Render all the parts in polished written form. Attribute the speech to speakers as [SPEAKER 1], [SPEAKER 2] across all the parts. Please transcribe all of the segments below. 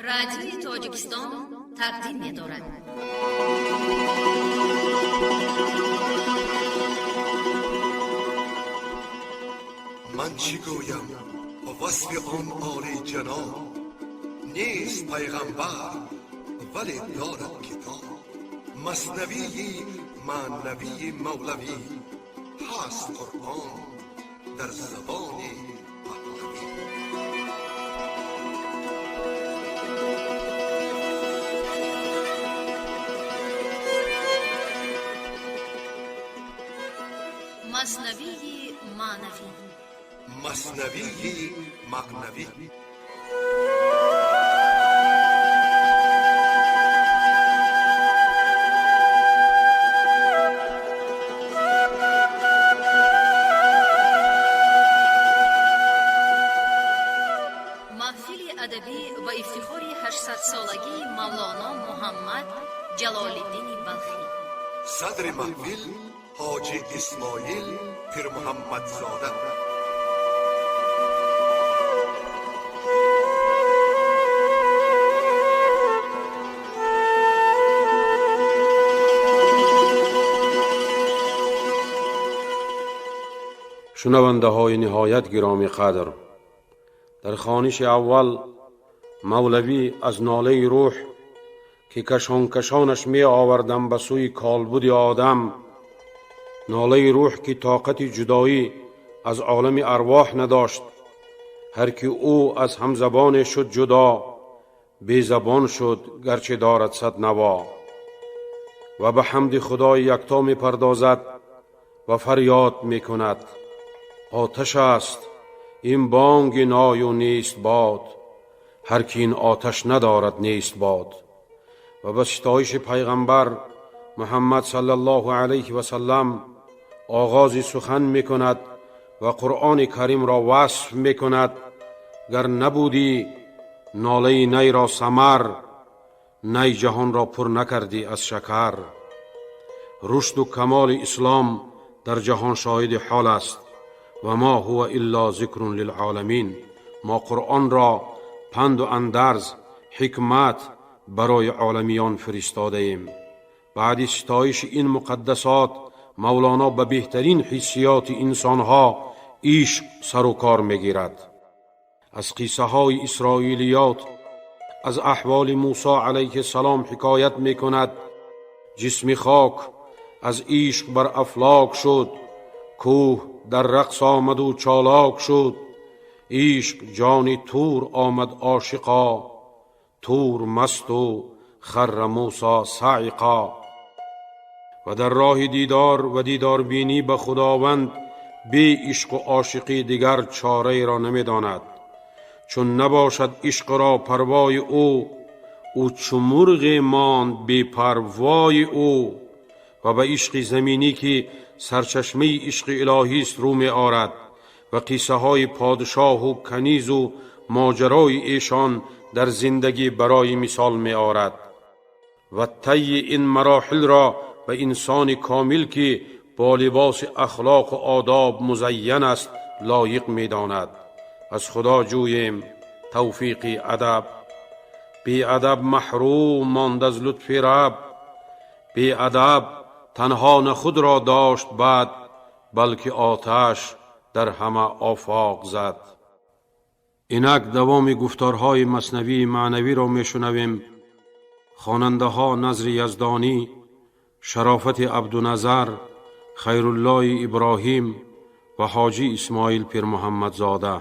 [SPEAKER 1] رادیوی تاجیکستان تقدیم می‌دارد.
[SPEAKER 2] من چی گویم وصف آن عالی جناب؟ نیست پیغمبر ولی دارد کتاب. مثنوی معنوی مولوی هست قرآن در زبان پهلوی.
[SPEAKER 1] مثنوی معنوی.
[SPEAKER 2] مثنوی معنوی.
[SPEAKER 1] محفل ادبی و افتخار 800 سالگی مولانا محمد جلال الدین بلخی.
[SPEAKER 2] صدر محفل حاجی اسماعیل پیر محمد زاده.
[SPEAKER 3] شنونده های نهایت گرامی قدر، در خوانش اول مولوی از ناله روح که کشان کشانش می آوردم به سوی کالبد آدم، ناله روح که طاقت جدایی از عالم ارواح نداشت، هر که او از همزبان شد جدا، بی زبان شد گرچه دارد صد نوا. و به حمد خدای یکتا می پردازد و فریاد می کند: آتش است این بانگ نای و نیست باد، هر که این آتش ندارد نیست باد. و به ستایش پیغمبر محمد صلی الله علیه و سلم آغاز سخن می کند و قرآن کریم را وصف می کند: گر نبودی ناله نی را ثمر، نی جهان را پر نکردی از شکر. رشد و کمال اسلام در جهان شاهد حال است و ما هو الا ذکر للعالمین. ما قرآن را پند و اندرز حکمت برای عالمیان فرستاده ایم. بعد ستایش این مقدسات مولانا به بهترین حسیات انسانها عشق سر و کار میگیرد. از قصه های اسرائیلیات از احوال موسی علیه السلام حکایت میکند: جسم خاک از عشق بر افلاک شد، کوه در رقص آمد و چالاک شد. عشق جان تور آمد عاشقا، تور مست و خر موسی صاعقا. و در راه دیدار و دیدار بینی به خداوند بی عشق و عاشقی دیگر چاره را نمی داند. چون نباشد عشق را پروای او چو مرغ ماند بی پروای او. و به عشق زمینی که سرچشمه عشق الهی است رو می آرد و قصه های پادشاه و کنیز و ماجرای ایشان در زندگی برای مثال می آرد و طی این مراحل را به انسان کامل که با لباس اخلاق و آداب مزین است لایق می داند. از خدا جوییم توفیق ادب، بی ادب محروم ماند از لطف رب. بی ادب تنها نه خود را داشت بد، بلکه آتش در همه آفاق زد. اینک دوام گفتارهای مثنوی معنوی را می شنویم. خواننده ها نظر یزدانی، شرافت عبدالنظر، خیرالله ابراهیم و حاجی اسماعیل پیر محمد زاده.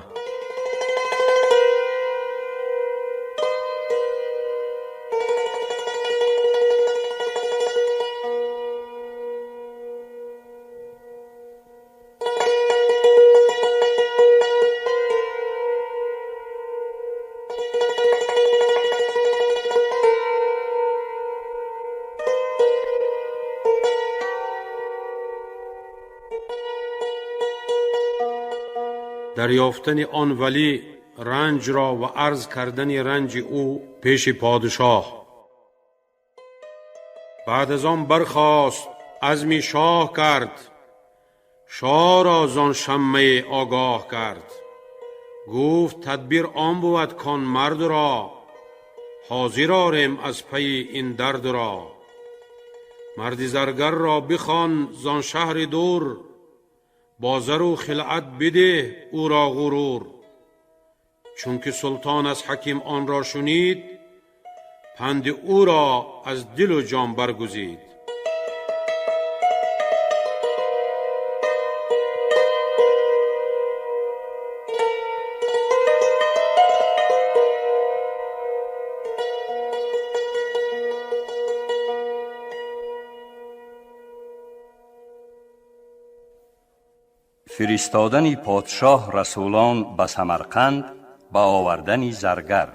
[SPEAKER 3] دریافتن آن ولی رنج را و عرض کردن رنج او پیش پادشاه. بعد از آن برخاست عزم شاه کرد، شاه را زان شمه آگاه کرد. گفت تدبیر آن بود کان مرد را، حاضر آریم از پی این درد را. مرد زرگر را بخوان زان شهر دور، با زر و خلعت بده او را غرور. چون که سلطان از حکیم آن را شنید، پند او را از دل و جان برگزید.
[SPEAKER 4] فرستادن پادشاه رسولان به سمرقند با آوردن زرگر.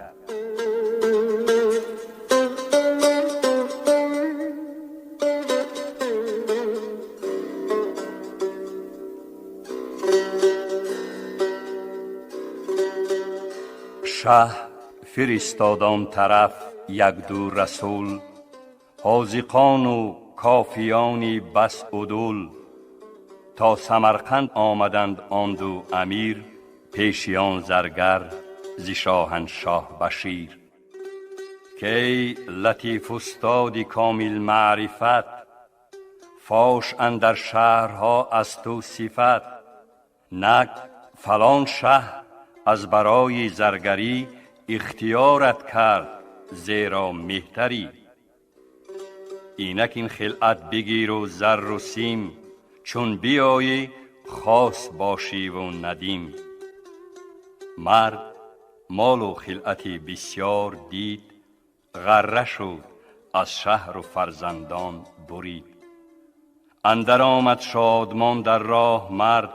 [SPEAKER 4] شه فرستادان طرف یک دو رسول، حاذقان و کافیانی بس عدول. تا سمرقند آمدند آن دو امیر، پیشیان زرگر ز شاهنشاه بشیر. که ای لطیف استاد کامل معرفت، فاش اندر شهرها از تو صفت. نک فلان شه از برای زرگری، اختیارت کرد زیرا مهتری. اینک این خلعت بگیر و زر و سیم، چون بیایی خاص باشی و ندیم. مرد مال و خلعتی بسیار دید، غره شد از شهر و فرزندان برید. اندر آمد شادمان در راه مرد،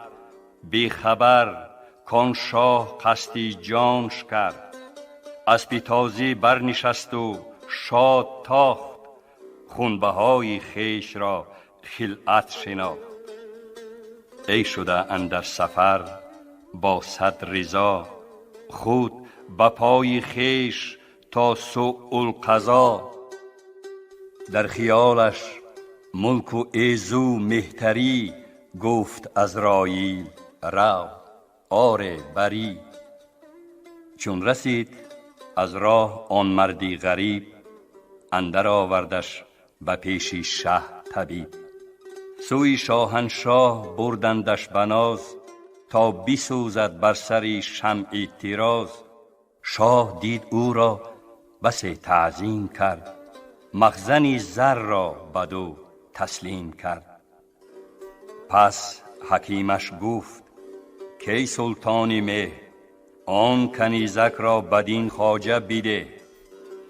[SPEAKER 4] بی خبر کان شاه قصدی جانش کرد. اسپی تازی برنشست و شاد تاخت، خونبهای خویش را خلعت شناخت. ای شده اندر سفر با صد رضا، خود به پای خویش تا سوء القضا. در خیالش ملک و عز و مهتری، گفت عزراییل رو آره بری. چون رسید از راه آن مردی غریب، اندر آوردش به پیش شه طبیب. سوی شاهنشاه بردندش بناز، تا بسوزد بر سری شمع طراز. شاه دید او را بس تعظیم کرد، مخزنی زر را بدو تسلیم کرد. پس حکیمش گفت که ای سلطان مه، آن کنیزک را بدین خواجه بده.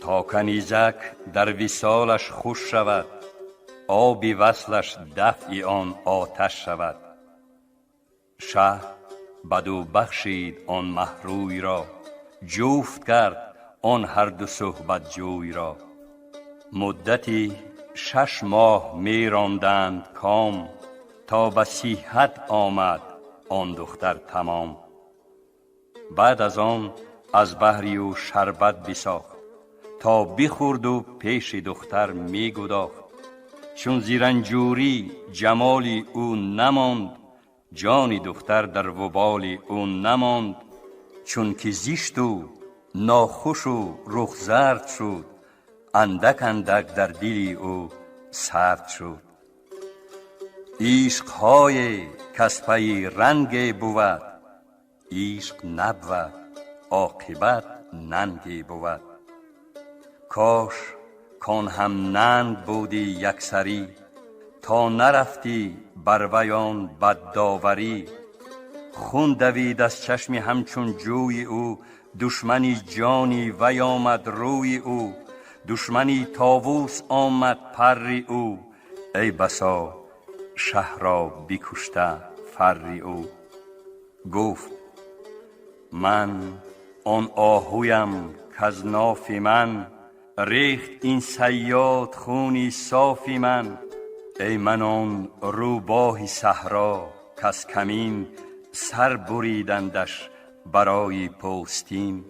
[SPEAKER 4] تا کنیزک در وصالش خوش شود، آبی وصلش دفع آن آتش شود. شه بدو بخشید آن مهروی را، جفت کرد آن هر دو صحبت جوی را. مدتی 6 ماه می راندند کام، تا به صحت آمد آن دختر تمام. بعد از آن از بهری و شربت بساخت، تا بخورد و پیش دختر می گداخت. چون زیرنجوری جمالی او نماند، جان دختر در وبال او نماند. چون که زشت و ناخوش و رخ زرد شد، اندک اندک در دلی او سرد شد. عشق های کز پی رنگ بود، عشق نبود عاقبت ننگ بود. کاش کان هم ننگ بودی یکسری، تا نرفتی بر ویان بد داوری. خون دوید از چشم همچون جوی او، دشمنی جانی وی آمد روی او. دشمنی طاووس آمد پر او، ای بسا شه را بکشته فر او. گفت من آن آهویم کز ناف من، ریخت این صیاد خونی صاف من. ای من آن روباه صحرا کز کمین، سر بریدندش برای پوستین.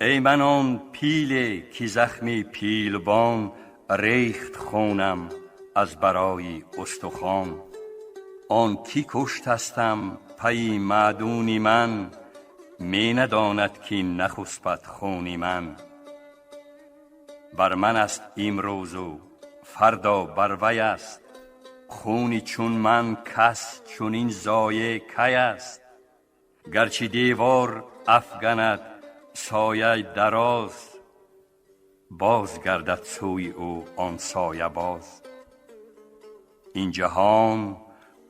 [SPEAKER 4] ای من آن پیل که زخمی پیلبان، ریخت خونم از برای استخوان. آن کی کشتستم پی معدونی من، می نداند که نخسبد خونی من. بر من است امروز و فردا بر وی است. خونی چون من کس چنین ضایع کی است؟ گرچه دیوار افگند سایه دراز، باز گردد سوی او آن سایه باز. این جهان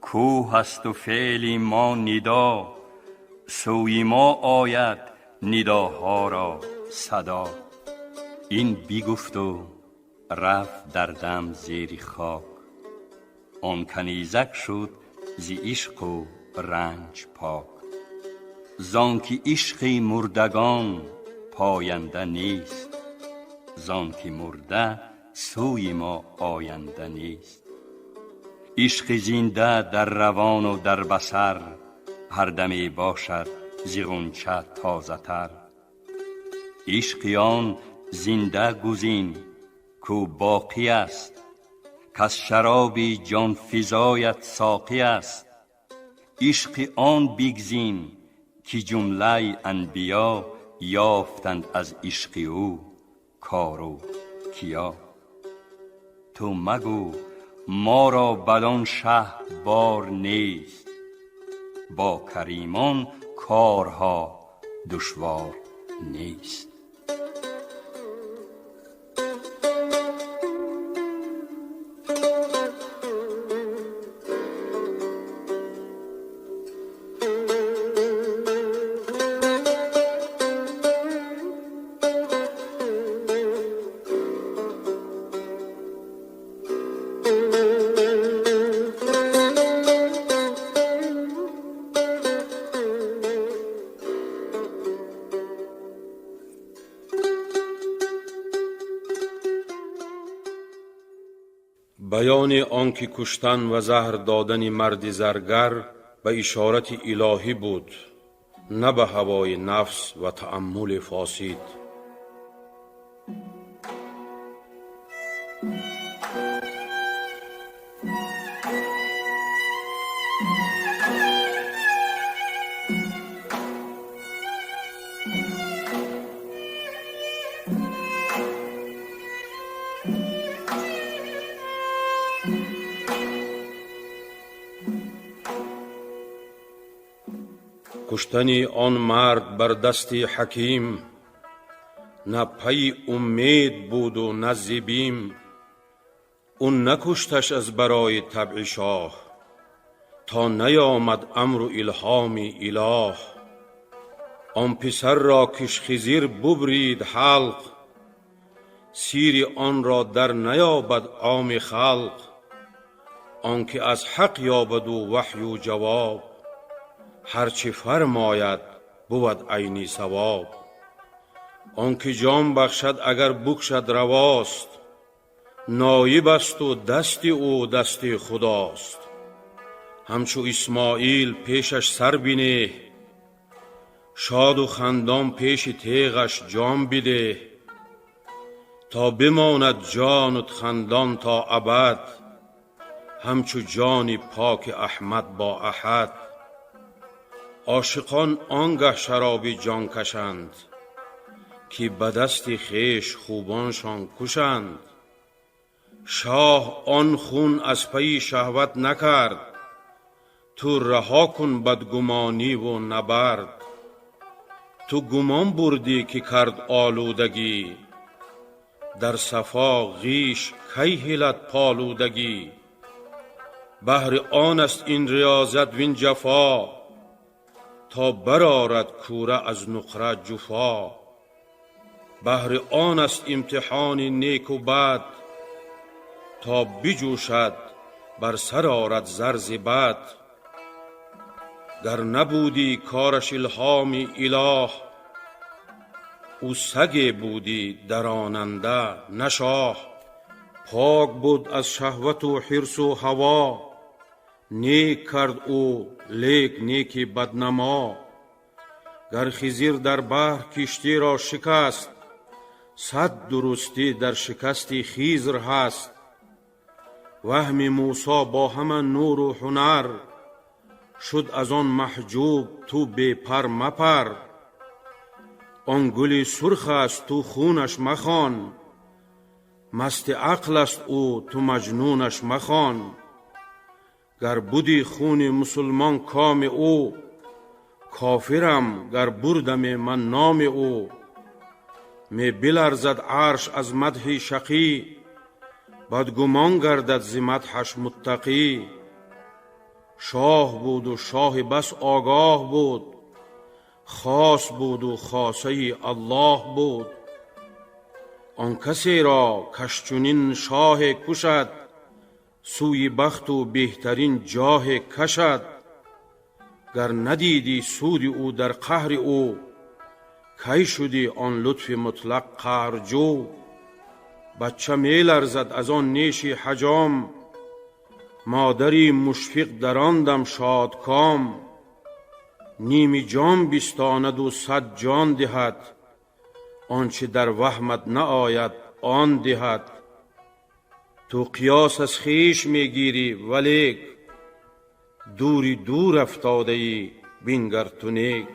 [SPEAKER 4] کوه است و فعل ما ندا، سوی ما آید نداها را صدا. این بگفت و رفت در دم زیر خاک، آن کنیزک شد ز عشق و رنج پاک. زانکه عشق مردگان پاینده نیست، زانکه مرده سوی ما آینده نیست. عشق زنده در روان و در بصر، هر دمی باشد ز غنچه تازه تر. عشق آن زنده گزین کو باقی است، کز شراب جان فزایت ساقی است. عشق آن بگزین که جمله انبیا، یافتند از عشق او کار و کیا. تو مگو ما را بدان شه بار نیست، با کریمان کارها دشوار نیست.
[SPEAKER 3] بیان آنکه کشتن و زهر دادن مرد زرگر به اشارت الهی بود، نه به هوای نفس و تأمل فاسد. کشتن آن مرد بر دست حکیم، نه پی امید بود و نه زبیم. اون نکشتش از برای طبع شاه، تا نیامد امر و الهام اله. آن پسر را کش خضر ببرید حلق، سیر آن را در نیابد عام خلق. آنکه از حق یابد و وحی و جواب، هرچه فرماید بود عینی ثواب. آنکه جان بخشد اگر بکشد رواست، نایب است و دست او دست خداست. همچو اسماعیل پیشش سر بینه، شاد و خندان پیش تیغش جان بده. تا بماند جانت خندان تا ابد، همچو جان پاک احمد با احد. عاشقان آنگه شراب جان کشند، که به دست خویش خوبانشان کشند. شاه آن خون از پی شهوت نکرد، تو رها کن بدگمانی و نبرد. تو گمان بردی که کرد آلودگی، در صفا غیش کی هلد پالودگی. بهر آن است این ریاضت وین جفا، تا برآرد کوره از نقره جفا. بهر آن است امتحان نیک و بد، تا بجوشد بر سر آرد زرز بد. گر نبودی کارش الهام اله، او سگ بودی دراننده نه شاه. پاک بود از شهوت و حرص و هوا، نیک کرد او لیک نیکی بدنما. گر خضر در بحر کشتی را شکست، صد درستی در شکستی خضر هست. وهم موسی با همه نور و هنر، شد از آن محجوب تو بی پر مپر. آن گلی سرخ است تو خونش مخوان، مست عقل است او تو مجنونش مخوان. گر بودی خون مسلمان کام او، کافرم گر بردم من نام او. می بلرزد عرش از مدح شقی، بدگمان گردد ز مدحش متقی. شاه بود و شاه بس آگاه بود، خاص بود و خاصه الله بود. آن کسی را کش چنین شاه کشد، سوی بخت و بهترین جاه کشد. گر ندیدی سود او در قهر او، کی شدی آن لطف مطلق قهرجو. بچه می لرزد از آن نیش حجام، مادری مشفق در آن دم شادکام. نیم جان بستاند و 100 جان دهد، آنچه در وهمت نآید آن دهد. تو قیاس از خویش می گیری ولیک، دوری دور افتاده ای بنگر تو نیک.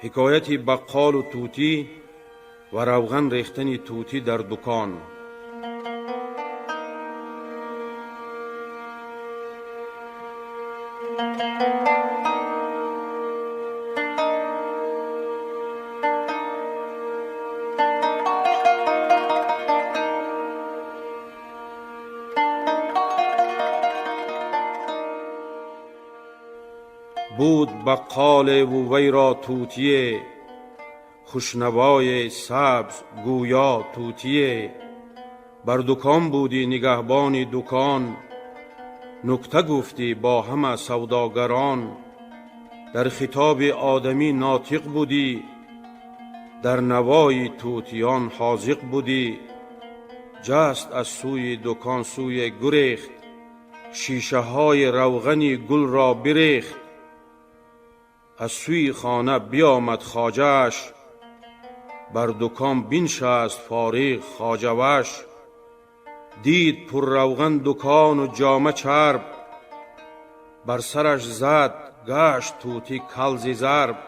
[SPEAKER 3] حکایت بقال و طوطی و روغن ریختن طوطی در دکان. بود بقال و وی را طوطیه، خوشنوای سبز گویا طوطیه. بر دکان بودی نگهبان دکان، نکته گفتی با همه سوداگران. در خطاب آدمی ناطق بودی، در نوای طوطیان حاذق بودی. جست از سوی دکان سوی گریخت، شیشه های روغنی گل را بریخت. از سوی خانه بیامد خواجه‌اش، بر دکان بنشست فارغ خواجه وش. دید پر روغن دکان و جامه چرب، بر سرش زد گشت طوطی کل ز ضرب.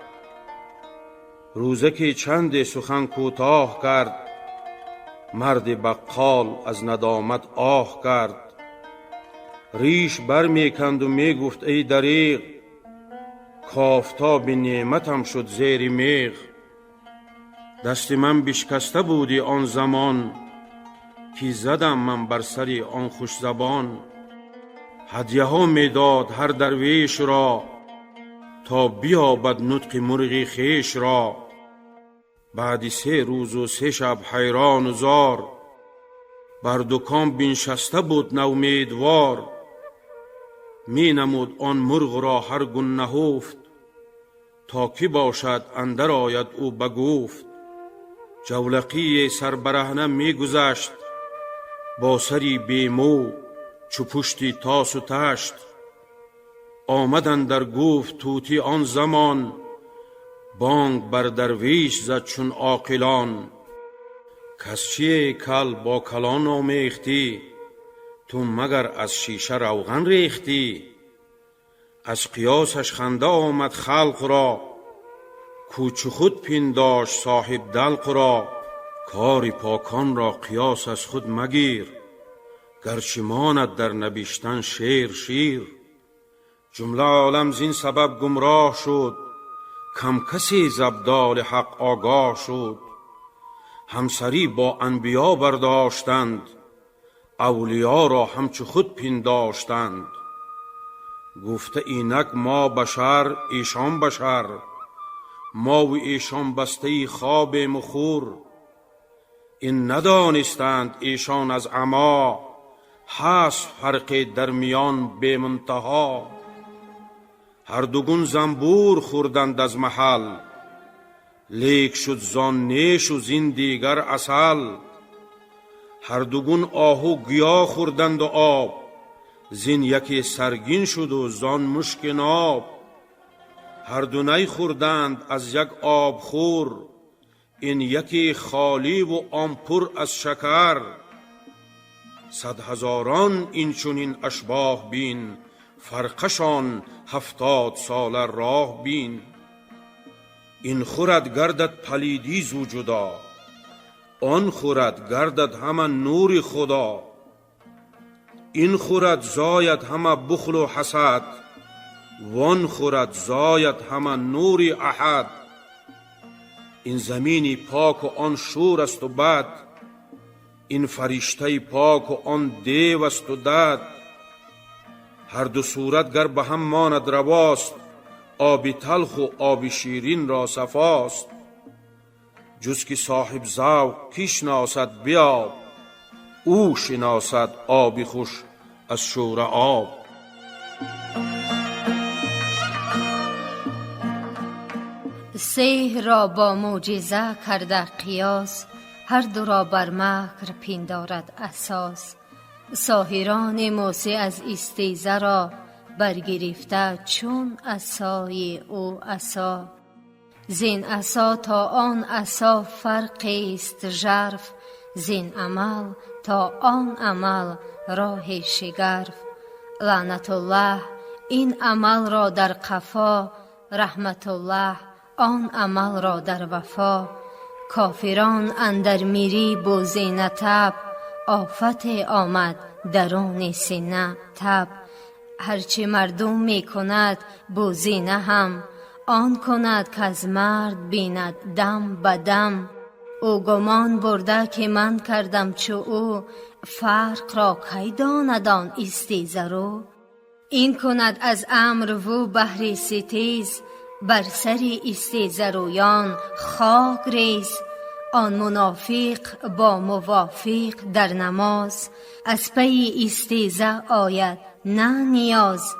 [SPEAKER 3] روزکی چند سخن کوتاه کرد، مرد بقال از ندامت آه کرد. ریش بر می کند و می گفت ای دریغ، کافتاب نعمتم شد زیر میغ. دست من بشکسته بودی آن زمان، که زدم من بر سری آن خوش زبان. هدیه ها می داد هر درویش را، تا بیابد نطق مرغ خویش را. بعد 3 روز و 3 شب حیران و زار، بر دکان بنشسته بود نومیدوار. می نمود آن مرغ را هر گون نهفت، تا کی باشد اندر آید او بگفت. جولقی سربرهنه می گذشت، با سری بیمو چو پشتی تاس و تشت. آمدن در گفت طوطی آن زمان، بانگ بر درویش زد چون عاقلان. کس چیه کل با کلان آمیختی، تو مگر از شیشه روغن ریختی. از قیاسش خنده آمد خلق را، کوچ خود پنداشت صاحب دلق را. کار پاکان را قیاس از خود مگیر، گرچه ماند در نبشتن شیر شیر. جمله عالم زین سبب گمراه شد، کم کسی ز ابدال حق آگاه شد. همسری با انبیا برداشتند، اولیا را همچو خود پنداشتند. گفته اینک ما بشر ایشان بشر، ما و ایشان بسته خواب مخور. این ندانستند ایشان از عما، هست فرق در میان بی منتها. هر دوگون زنبور خوردند از محل، لیک شد زان نیش و زین دیگر عسل. هر دوگون آهو گیا خوردند و آب، زین یکی سرگین شد و زان مشک ناب. هر دو نی خوردند از یک آب خور، این یکی خالی و آن پر از شکر. 100 هزاران این چنین اشباه بین، فرقشان 70 ساله راه بین. این خورد گردد پلیدی زو جدا، آن خورد گردد همه نور خدا. این خورد زاید همه بخل و حسد، وان خورد زاید همه نور احد. این زمینی پاک و آن شور است و بد، این فرشته پاک و آن دیو است و دد. هر دو صورت گر به هم ماند رواست، آب تلخ و آب شیرین را صفاست. جز که صاحب ذوق کی شناسد بیاب، او شناسد آب خوش از شور آب.
[SPEAKER 5] سحر را با معجزه کرده قیاس، هر دو را بر مکر پندارد اساس. ساحران موسی از استیزه را برگرفته چون عصای او عصا. زین عصا تا آن عصا فرق است ژرف، زین عمل تا آن عمل راه شگرف. لعنت الله این عمل را در قفا، رحمت الله آن عمل را در وفا. کافران اندر میری با زینه تب، آفت آمد درون سینه تب. هرچی مردم می کند با زینه هم، آن کند که از مرد بیند دم به دم. او گمان برده که من کردم چو او، فرق را کی داند آن استیزه رو. این کند از امر و بهر ستیز، بر سر استیزه رویان خاک ریز. آن منافق با موافق در نماز، از پی استیزه آید نه نیاز.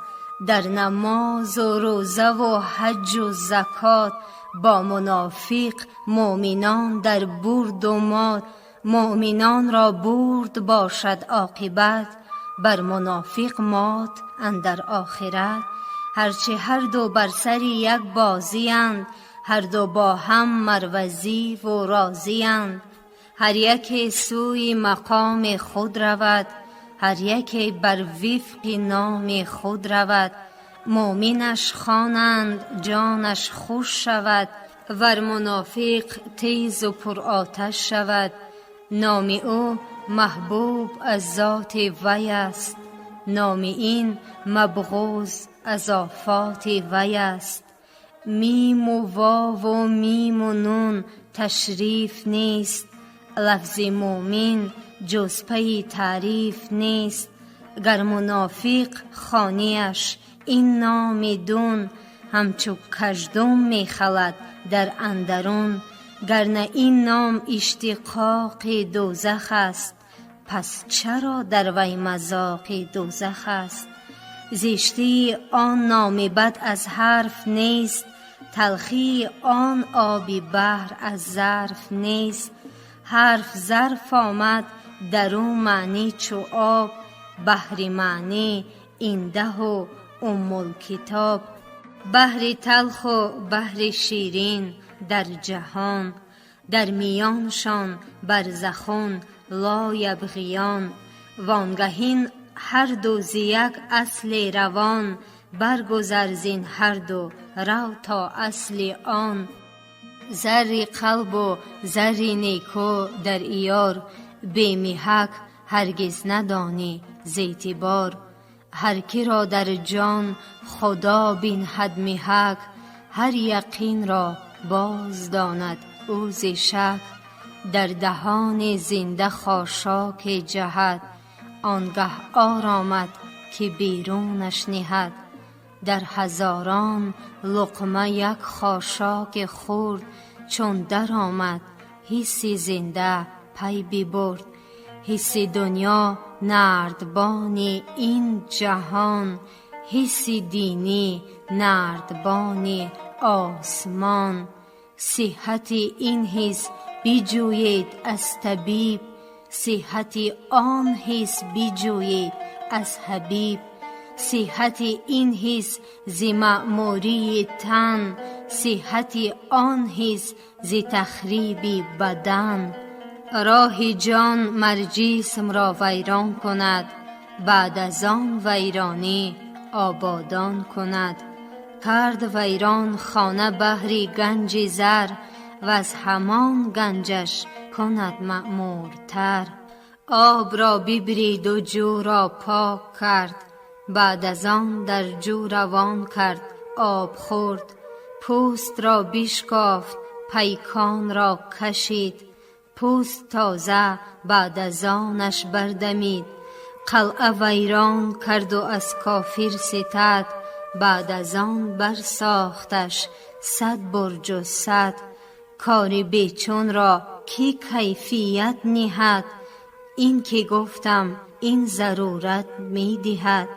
[SPEAKER 5] در نماز و روزه و حج و زکات، با منافق مؤمنان در برد و مات. مؤمنان را برد باشد عاقبت، بر منافق مات اندر آخرت. هرچه هر دو بر سر یک بازی اند، هر دو با هم مروزی و راضی اند. هر یک سوی مقام خود رود، هر یک بر وفق نام خود رود. مؤمنش خوانند جانش خوش شود، ور منافق تیز و پر آتش شود. نام او محبوب از ذات وی است، نام این مبغوض از آفات وی است. میم و واو و میم و نون تشریف نیست، لفظ مومن جز پی تعریف نیست. گر منافق خوانیش این نام دون، همچو کژدم می خلد در اندرون. گرنه این نام اشتقاق دوزخ است، پس چرا در وی مذاق دوزخ است. زشتی آن نام بد از حرف نیست، تلخی آن آب بحر از ظرف نیست. حرف ظرف آمد در او معنی چو آب، بحر معنی این ده و کتاب. بحر تلخ و بحر شیرین در جهان، در میانشان برزخون لا یبغیان. وانگهین هر دو ز یک اصل روان، برگذر زین هر دو رو تا اصل آن. زر قلب و زر نیکو در ایار، بی محک هرگز ندانی ز اعتبار. هر کی را در جان خدا بینهد محک، هر یقین را باز داند او ز شک. در دهان زنده خاشاک جهد، آنگه آرامد که بیرونش نهد. در هزاران لقمه یک خاشاک خورد، چون در آمد حس زنده پی ببرد. حس دنیا نردبان این جهان، حس دینی نردبان آسمان. صحت این حس بجوید از طبیب، صحت آن حس بجوید از حبیب. صحت این حس ز معموری تن، صحت آن حس ز تخریب بدن. راه جان مر جسم را ویران کند، بعد از آن ویرانی آبادان کند. کرد ویران خانه بهر گنج زر، و از همان گنجش کند معمورتر. آب را ببرید و جو را پاک کرد، بعد از آن در جو روان کرد آب خورد. پوست را بشکافت پیکان را کشید، پوست تازه بعد از آنش بردمید. قلعه ویران کرد و از کافر ستد، بعد از آن برساختش 100 برج و 100. کار بیچون را کی کیفیت نهد، این که گفتم این ضرورت می دهد.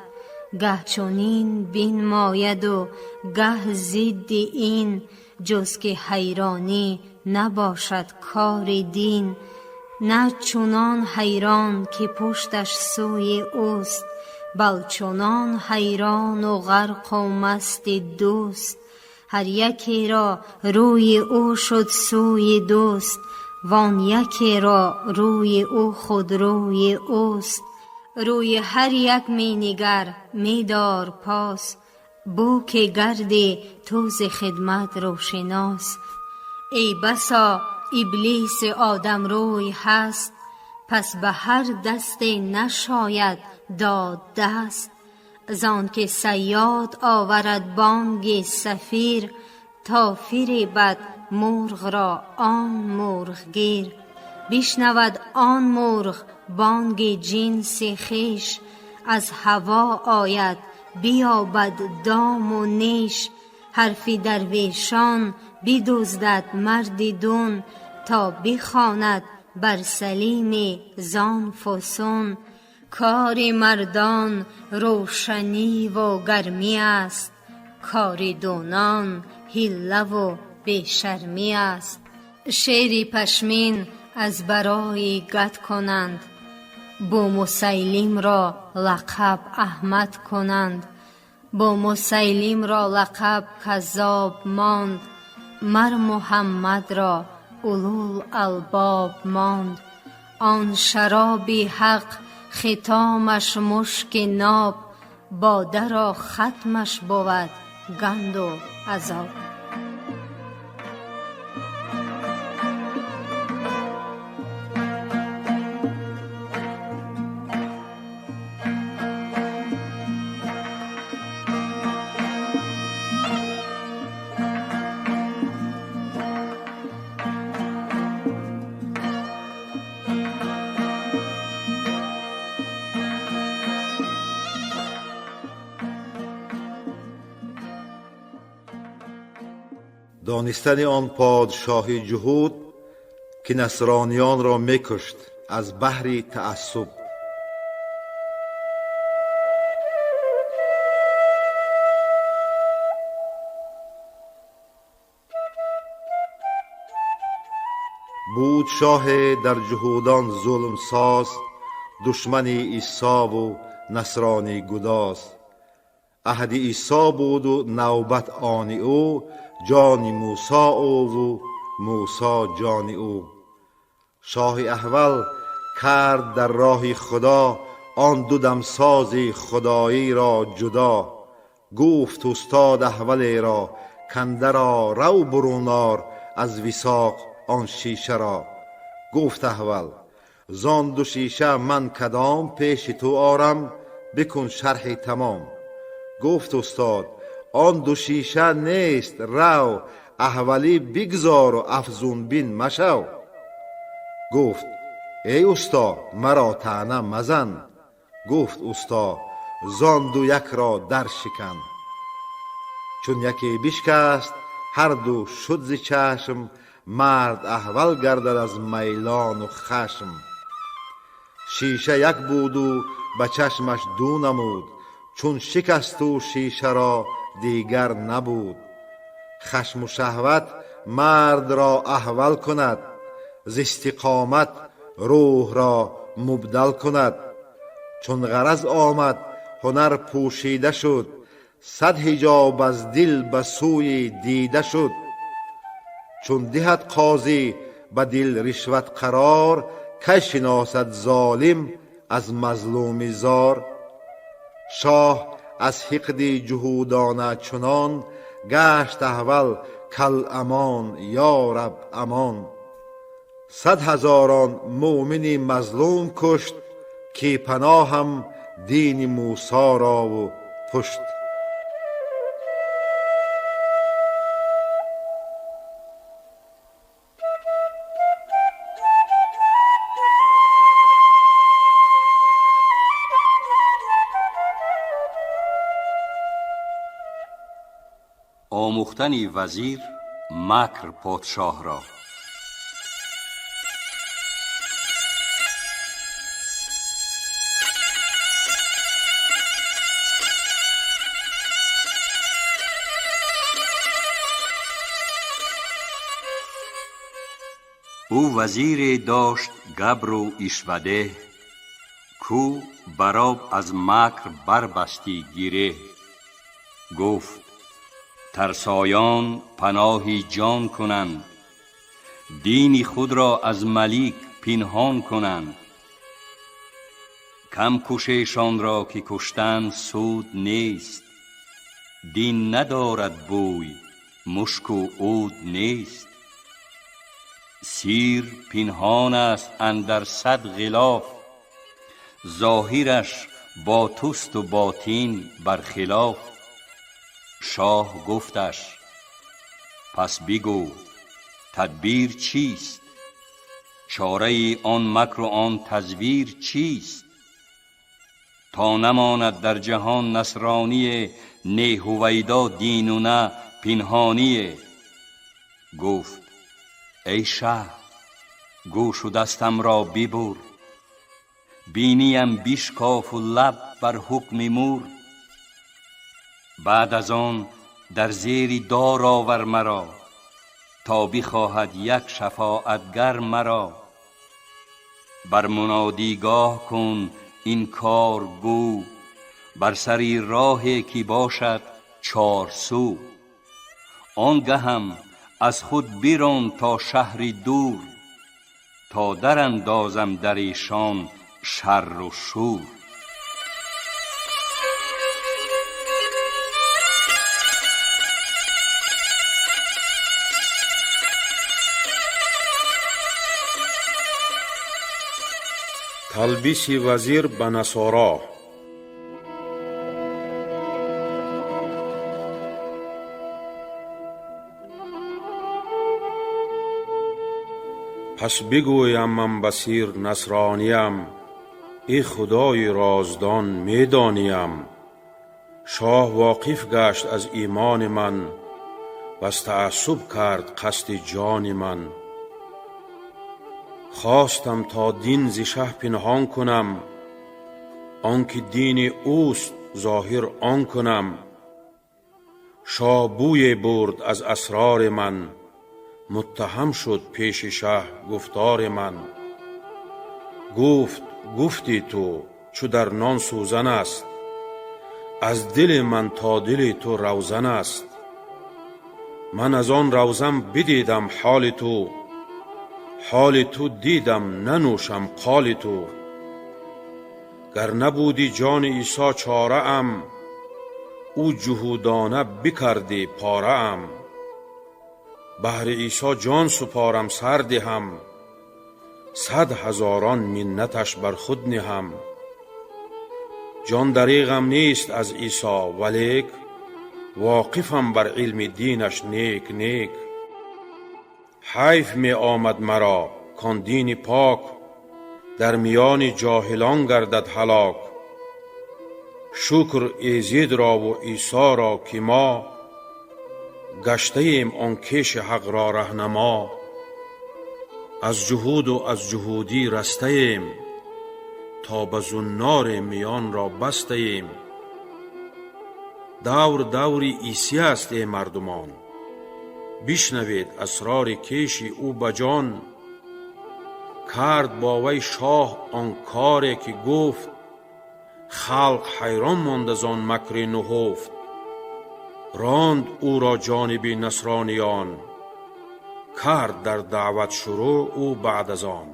[SPEAKER 5] گه چنین بین ماید و گه ضد این، جز که حیرانی نباشد کار دین. نه چنان حیران که پشتش سوی اوست، بل چنان حیران و غرق و مست دوست. هر یکی را روی او شد سوی دوست، وان یکی را روی او خود روی اوست. روی هر یک می نگر می دار پاس، بو که گردی تو ز خدمت روشناس. ای بسا ابلیس آدم روی هست، پس به هر دست نشاید داد دست. زان که صیاد آورد بانگ صفیر، تا فریبد مرغ را آن مرغ گیر. بشنود آن مرغ بانگ جنس خویش، از هوا آید بیابد دام و نیش. حرف درویشان بدزدد مرد دون، تا بخواند بر سلیم زان فسون. کار مردان روشنی و گرمی است، کار دونان حیله و بیشرمی است. شیر پشمین از برای گد کنند، بو مسیلم را لقب احمد کنند. بو مسیلم را لقب کذاب ماند، مر محمد را اولوالالباب ماند. آن شراب حق ختامش مشک ناب، باده را ختمش بود گند و عذاب.
[SPEAKER 6] دانستن آن پادشاه جهود که نصرانیان را میکشت از بحر تعصب. بود شاه در جهودان ظلم ساز، دشمن عیسی و نصرانی گداز. عهد عیسی بود و نوبت آن او، جان موسی او و موسی جان او. شاه احول کرد در راه خدا، آن دو دمساز خدایی را جدا. گفت استاد احول را کنده را رو برون آر از وثاق آن شیشه را. گفت احول زان دو شیشه من کدام پیش تو آرم، بکن شرح تمام. گفت استاد آن دو شیشه نیست، رو احولی بگذار و افزون بین مشو. گفت ای استاد مرا طعنه مزن. گفت استاد زان دو یک را در شکن. چون یکی بشکست هر دو شد ز چشم، مرد احول گردد از میلان و خشم. شیشه یک بود و به چشمش دو نمود، چون شکست و شیشه را دیگر نبود. خشم و شهوت مرد را احول کند، ز استقامت روح را مبدل کند. چون غرض آمد هنر پوشیده شد، صد حجاب از دل به سوی دیده شد. چون دهد قاضی به دل رشوت قرار، کی شناسد ظالم از مظلوم زار. شاه از حقد جهودانه چنان، گشت احول کل امان یا رب امان. 100 هزاران مؤمن مظلوم کشت، که پناهم دین موسی را و پشت.
[SPEAKER 4] آموختن وزیر مکر پادشاه را. او وزیر داشت گبر و عشوده، کو براب از مکر بربستی گیره. گفت ترسایان پناهی جان کنند، دین خود را از ملیک پنهان کنند. کم کششان را که کشتن سود نیست، دین ندارد بوی مشک و عود نیست. سیر پنهان است اندر 100 غلاف، ظاهرش با توست و باطن برخلاف. شاه گفتش پس بگو تدبیر چیست؟ چاره آن مکر و آن تزویر چیست؟ تا نماند در جهان نصرانی، نه هویدا دین و نه پنهانی. گفت ای شه گوش و دستم را ببر، بینیم بشکاف و لب بر حکم مور. بعد از آن در زیر دار آور مرا، تا بخواهد یک شفاعتگر مرا. بر منادیگاه کن این کار گو، بر سری راهی که باشد 4 سو. آنگهم از خود بیرون تا شهری دور، تا در اندازم در ایشان شر و شور.
[SPEAKER 3] تلبیس وزیر به نصارا. پس بگویم من بصیر نصرانیم، ای خدای رازدان میدانیم. شاه واقف گشت از ایمان من، بس تعصب کرد قصد جان من. خواستم تا دین ز شه پنهان کنم، آنکه دین اوست ظاهر آن کنم. شاه بوی برد از اسرار من، متهم شد پیش شه گفتار من. گفت گفتی تو چو در نان سوزن است، از دل من تا دل تو روزن است. من از آن روزم بدیدم حال تو، حال تو دیدم ننوشم قال تو. گر نبودی جان عیسی چاره ام، او جهودانه بکردی پاره ام. بهر عیسی جان سپارم سر دهم، 100 هزاران منتش بر خود نهم. جان دریغم نیست از عیسی ولیک، واقفم بر علم دینش نیک نیک. حیف می آمد مرا کان دین پاک، در میان جاهلان گردد هلاک. شکر ایزید را و عیسی را که ما، گشته ایم آن کیش حق را رهنما. از جهود و از جهودی رسته ایم، تا به زنار میان را بسته ایم. دور دوری عیسی است ای مردمان. بشنوید اسرار کیش او بجان. کرد با وی شاه آن کاری که گفت، خلق حیران ماند از آن مکر نهفت. راند او را جانب نصرانیان، کرد در دعوت شروع او بعد از آن.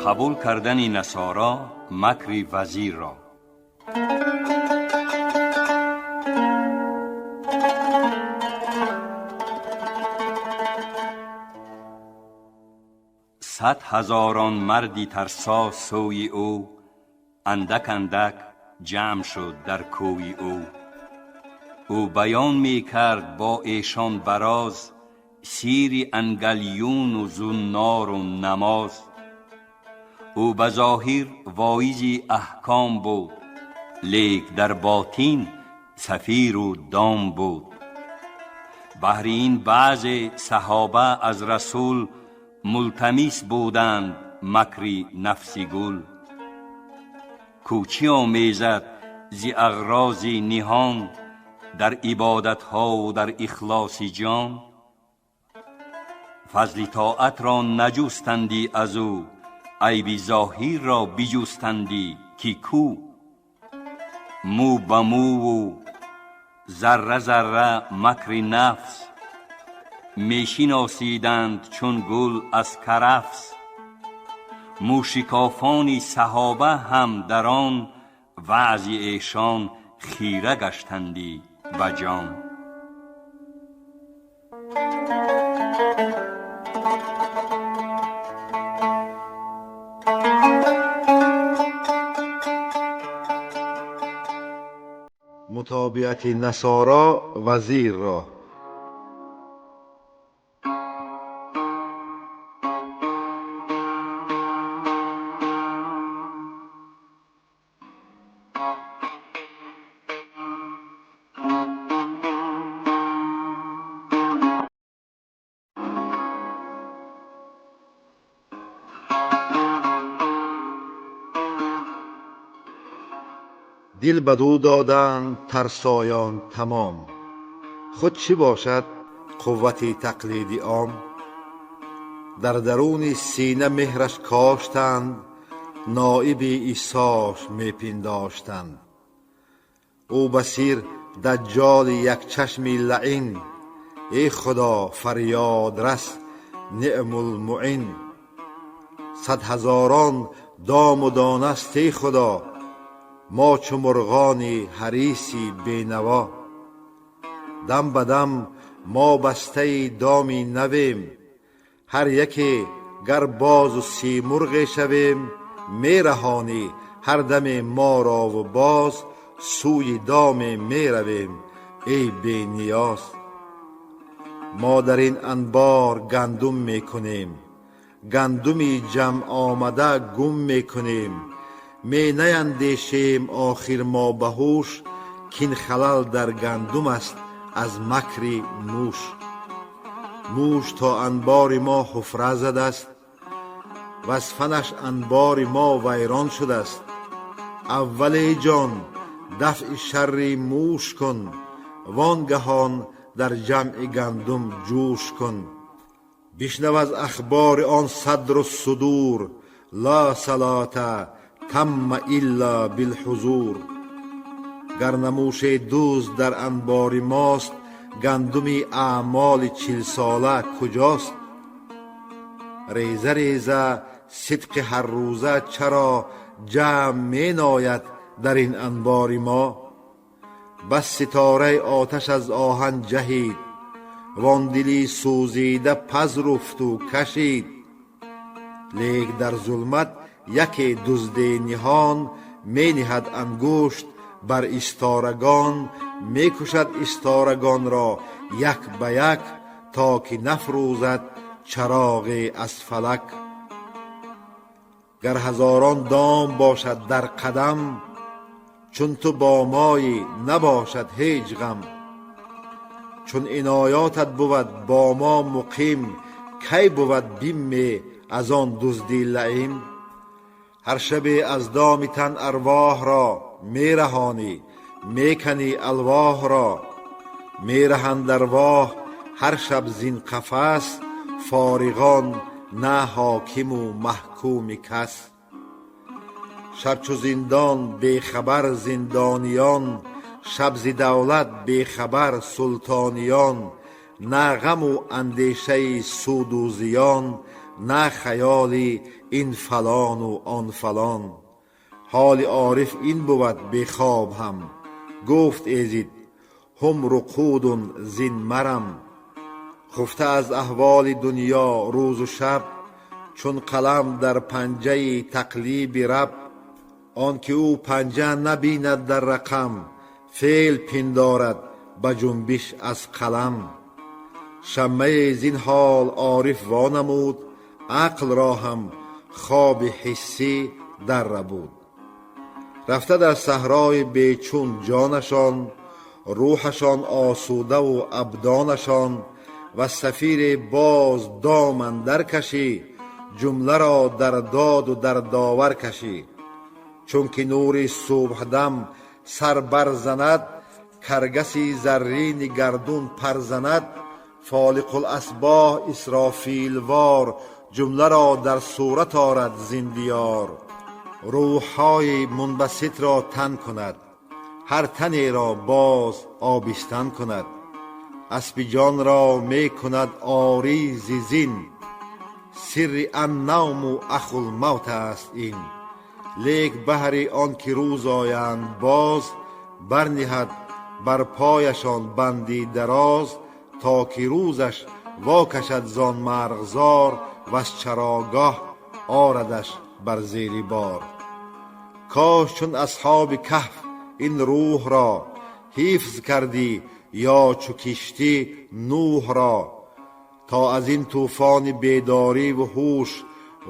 [SPEAKER 4] قبول کردن نصارا مکر وزیر را. صد هزاران مردی ترسا سوی او، اندک اندک جمع شد در کوی او. او بیان می کرد با ایشان براز، سیر انگلیون و زنار و نماز. او بظاهر واعظ احکام بود، لیک در باطن سفیر و دام بود. بهر این بعض صحابه از رسول، ملتمس بودند مکر نفسی گل. کوچی آمیزد ز اغراض نهان، در عبادت ها و در اخلاص جان. فضل طاعت را نجستندی از او، عیب ظاهر را بجستندی که کو. مو به مو و ذره ذره مکر نفس، میشناسیدند چون گل از کرفس. موشکافان صحابه هم در آن، وعظ ایشان خیره گشتندی به جان.
[SPEAKER 6] متابعت نصارا وزیر را. دل بدو دادند ترسایان تمام، خود چی باشد قوت تقلید عام؟ در درون سینه مهرش کاشتند، نایب عیساش می پنداشتند. او بصیر دجال یک چشم لعین، ای خدا فریاد رس نعم المعین. صد هزاران دام و دانه است ای خدا، ما چو مرغانی حریصی بینوا. دم به دم ما بسته دامی نویم، هر یکی گر باز و سیمرغ شویم. می رهانی هر دم ما را و باز، سوی دام می رویم ای بی نیاز. ما در این انبار گندم می کنیم، گندمی جمع آمده گم می کنیم. می نیندیشیم آخر ما به هوش، کین خلل در گندم است از مکر موش. موش تا انبار ما حفره زده است، و از فنش انبار ما ویران شده است. اول ای جان دفع شر موش کن، وانگهان در جمع گندم جوش کن. بشنو از اخبار آن صدر و صدور، لا صلاة تم الا بالحضور. گر نموش دوز در انبار ماست، گندم اعمال 40 ساله کجاست؟ ریزه ریزه صدق هر روزه چرا جمع می ناید در این انبار ما؟ بس ستاره آتش از آهن جهید، وان دلی سوزیده پذرفت و کشید. لیک در ظلمت یکی دزد نهان، می نهد انگشت بر استارگان. می کشد استارگان را یک به یک، تا که نفروزد چراغ از فلک. گر هزاران دام باشد در قدم، چون تو با مایی نباشد هیچ غم. چون عنایاتت بود با ما مقیم، کی بود بیم از آن دزدی لعیم. هر شب از دام تن ارواح را می رهانی، می کنی الواح را. می رهند ارواح هر شب زین قفس، فارغان نه حاکم و محکوم کس. شب چو زندان بی خبر زندانیان، شب ز دولت بی خبر سلطانیان. نه غم و اندیشه سود و زیان، نه خیال این فلان و آن فلان. حال عارف این بود بی خواب هم، گفت ایزد هم رقود زین مرم. خفته از احوال دنیا روز و شب، چون قلم در پنجه تقلیب رب. آن که او پنجه نبیند در رقم، فعل پندارد به جنبش از قلم. شمه زین حال عارف وانمود، عقل را هم خواب حسی در ربود. رفته در صحرای بیچون جانشان، روحشان آسوده و ابدانشان. و سفیر باز دام اندر کشی، جمله را در داد و در داور کشی. چون که نور صبح دم سر برزند، کرگسی زرین گردون پرزند. فالق الاصباح اسرافیل وار، جمله را در صورت آرد زین دیار. روح‌های منبسط را تن کند، هر تنی را باز آبستن کند. اسب جان را می کند آری ز زین، سر النوم اخو الموت است این. لیک بهر آن که روز آیند باز، برنهد بر پایشان بندی دراز. تا که روزش واکشد زان مرغزار، و از چراگاه آردش بر زیر بار. کاش چون اصحاب کهف این روح را، حفظ کردی یا چو کشتی نوح را. تا از این طوفان بیداری و هوش،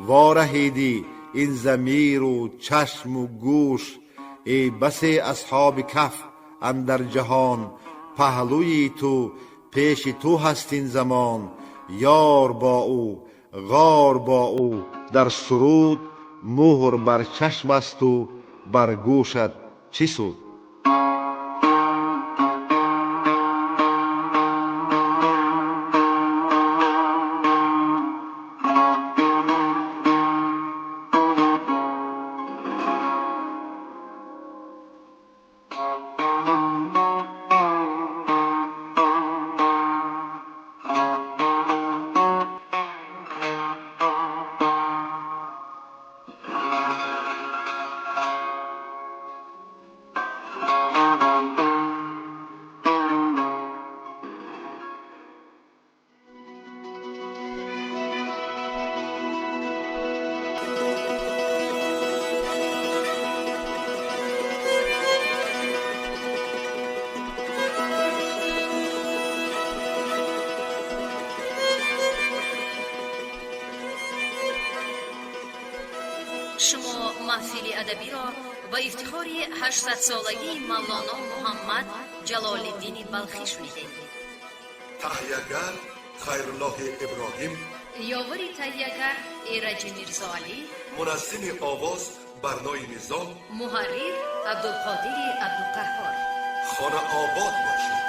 [SPEAKER 6] وارهیدی این ضمیر و چشم و گوش. ای بس اصحاب کهف اندر جهان، پهلوی تو پیش تو هست این زمان. یار با او غار با او در سرود، مهر بر چشم است و بر گوشت چه سود.
[SPEAKER 1] شما محفل ادبی را با افتخار 800 سالگی مولانا محمد جلال الدین بلخی شنیدید.
[SPEAKER 2] تهیه‌گر خیرالله ابراهیم،
[SPEAKER 1] یاوری تهیه‌گر ایرج میرزا علی،
[SPEAKER 2] منظم آواز برنای نظام،
[SPEAKER 1] محرر عبدالقادر عبدالقهار.
[SPEAKER 2] خانه آباد باشید.